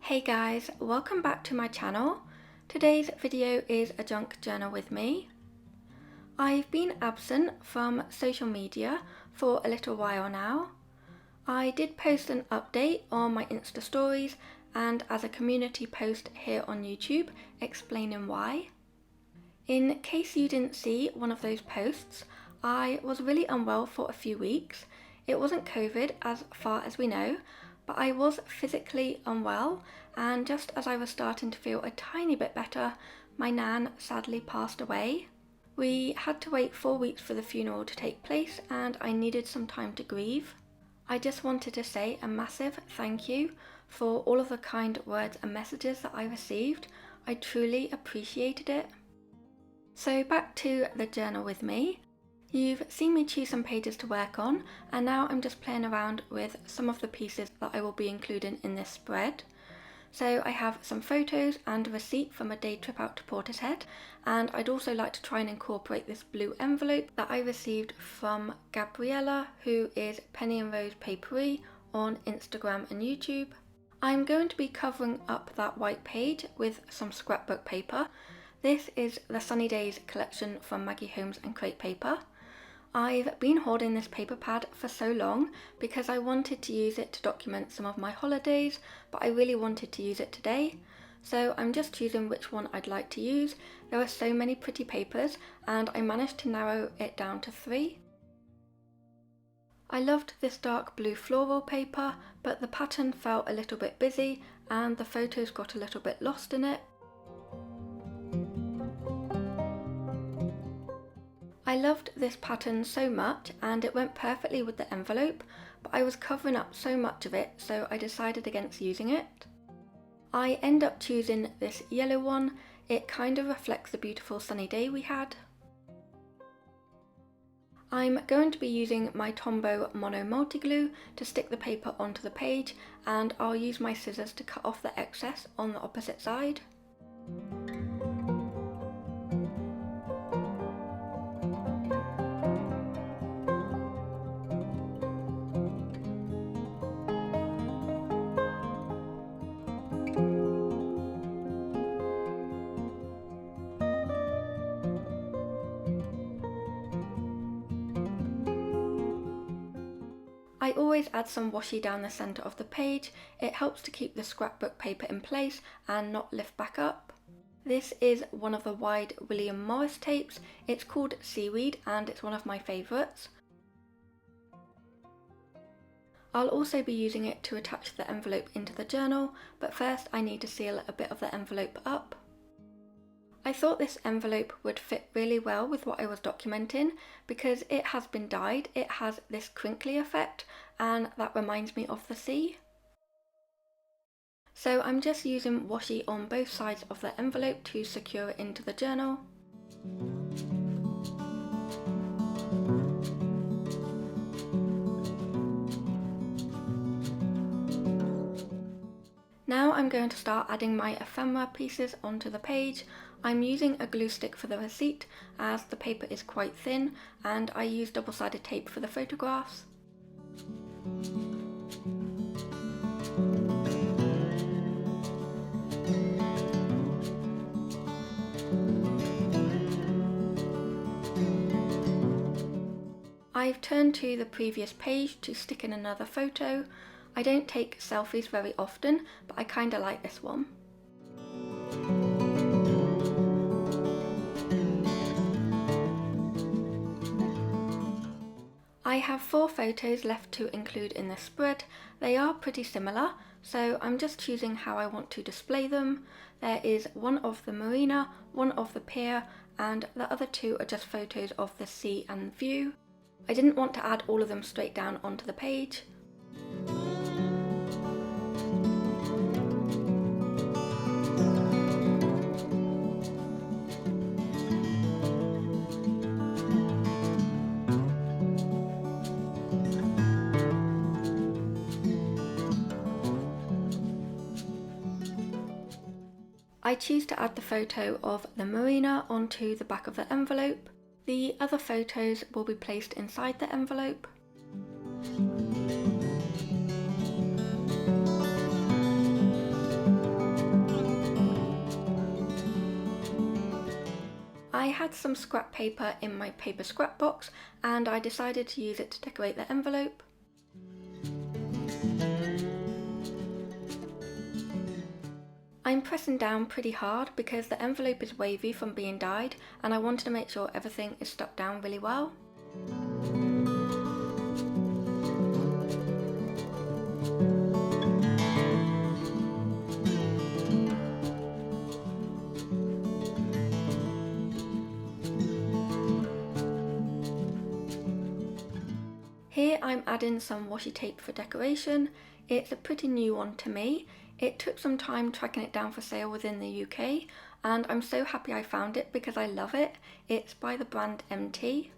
Hey guys, welcome back to my channel. Today's video is a junk journal with me. I've been absent from social media for a little while now. I did post an update on my Insta stories and as a community post here on YouTube explaining why. In case you didn't see one of those posts, I was really unwell for a few weeks. It wasn't COVID as far as we know, but I was physically unwell, and just as I was starting to feel a tiny bit better, my nan sadly passed away. We had to wait 4 weeks for the funeral to take place and I needed some time to grieve. I just wanted to say a massive thank you for all of the kind words and messages that I received. I truly appreciated it. So back to the journal with me. You've seen me choose some pages to work on, and now I'm just playing around with some of the pieces that I will be including in this spread. So I have some photos and a receipt from a day trip out to Portishead, and I'd also like to try and incorporate this blue envelope that I received from Gabriella, who is Penny and Rose Papery on Instagram and YouTube. I'm going to be covering up that white page with some scrapbook paper. This is the Sunny Days collection from Maggie Holmes and Crate Paper. I've been hoarding this paper pad for so long because I wanted to use it to document some of my holidays, but I really wanted to use it today. So I'm just choosing which one I'd like to use. There are so many pretty papers and I managed to narrow it down to 3. I loved this dark blue floral paper, but the pattern felt a little bit busy and the photos got a little bit lost in it. I loved this pattern so much and it went perfectly with the envelope, but I was covering up so much of it, so I decided against using it. I end up choosing this yellow one. It kind of reflects the beautiful sunny day we had. I'm going to be using my Tombow Mono Multi-Glue to stick the paper onto the page, and I'll use my scissors to cut off the excess on the opposite side. I always add some washi down the centre of the page. It helps to keep the scrapbook paper in place and not lift back up. This is one of the wide William Morris tapes. It's called Seaweed and it's one of my favourites. I'll also be using it to attach the envelope into the journal, but first I need to seal a bit of the envelope up. I thought this envelope would fit really well with what I was documenting because it has been dyed. It has this crinkly effect and that reminds me of the sea. So I'm just using washi on both sides of the envelope to secure it into the journal. Now I'm going to start adding my ephemera pieces onto the page. I'm using a glue stick for the receipt as the paper is quite thin and I use double-sided tape for the photographs. I've turned to the previous page to stick in another photo. I don't take selfies very often, but I kinda like this one. I have 4 photos left to include in this spread. They are pretty similar, so I'm just choosing how I want to display them. There is one of the marina, one of the pier, and the other 2 are just photos of the sea and view. I didn't want to add all of them straight down onto the page. I choose to add the photo of the marina onto the back of the envelope. The other photos will be placed inside the envelope. had some scrap paper in my paper scrap box and I decided to use it to decorate the envelope. I'm pressing down pretty hard because the envelope is wavy from being dyed and I wanted to make sure everything is stuck down really well. Here I'm adding some washi tape for decoration. It's a pretty new one to me. It took some time tracking it down for sale within the UK and I'm so happy I found it because I love it. It's by the brand MT.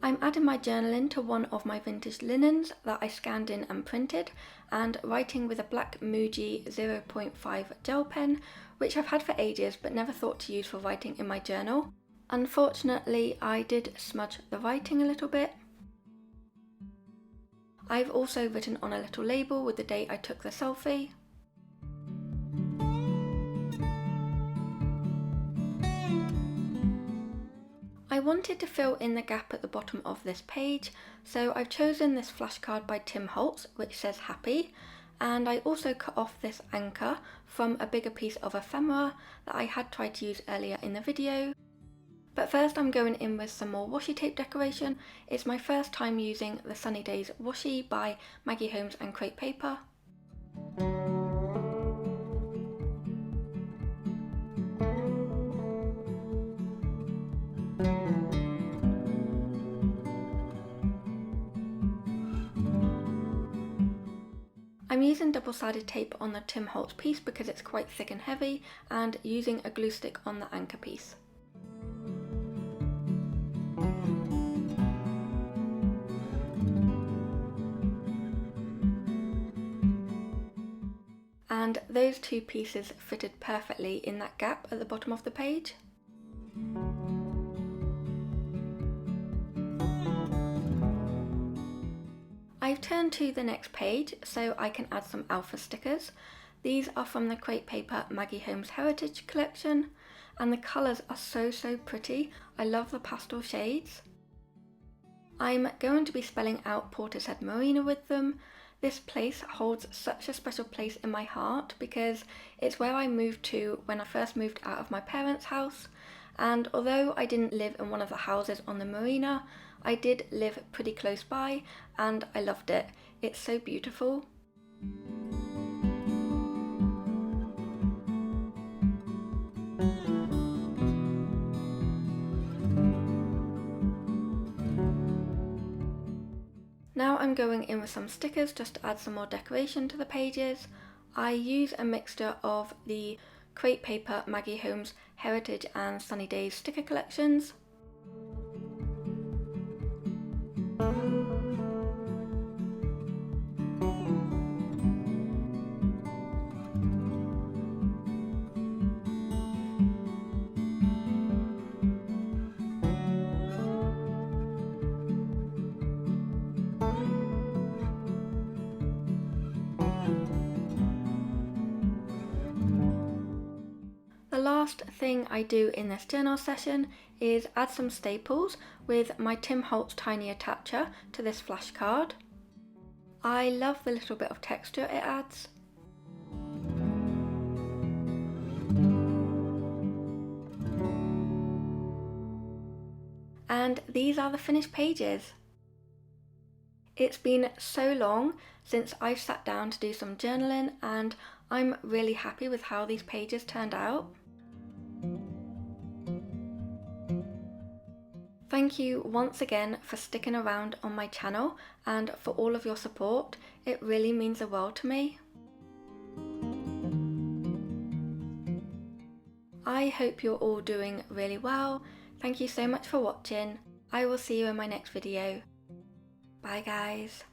I'm adding my journaling to one of my vintage linens that I scanned in and printed, and writing with a black Muji 0.5 gel pen, which I've had for ages but never thought to use for writing in my journal. Unfortunately, I did smudge the writing a little bit. I've also written on a little label with the date I took the selfie. I wanted to fill in the gap at the bottom of this page, so I've chosen this flashcard by Tim Holtz which says happy, and I also cut off this anchor from a bigger piece of ephemera that I had tried to use earlier in the video. But first I'm going in with some more washi tape decoration. It's my first time using the Sunny Days washi by Maggie Holmes and Crepe Paper. I'm using double-sided tape on the Tim Holtz piece because it's quite thick and heavy, and using a glue stick on the anchor piece. And those two pieces fitted perfectly in that gap at the bottom of the page. I've turned to the next page so I can add some alpha stickers. These are from the Crepe Paper Maggie Holmes Heritage collection, and the colours are so pretty. I love the pastel shades. I'm going to be spelling out Portishead Marina with them. This place holds such a special place in my heart because it's where I moved to when I first moved out of my parents' house, and although I didn't live in one of the houses on the marina, I did live pretty close by and I loved it. It's so beautiful. Now I'm going in with some stickers just to add some more decoration to the pages. I use a mixture of the Crepe Paper Maggie Holmes Heritage and Sunny Days sticker collections. The last thing I do in this journal session is add some staples with my Tim Holtz tiny attacher to this flashcard. I love the little bit of texture it adds. And these are the finished pages. It's been so long since I've sat down to do some journaling and I'm really happy with how these pages turned out. Thank you once again for sticking around on my channel and for all of your support. It really means the world to me. I hope you're all doing really well. Thank you so much for watching. I will see you in my next video. Bye guys.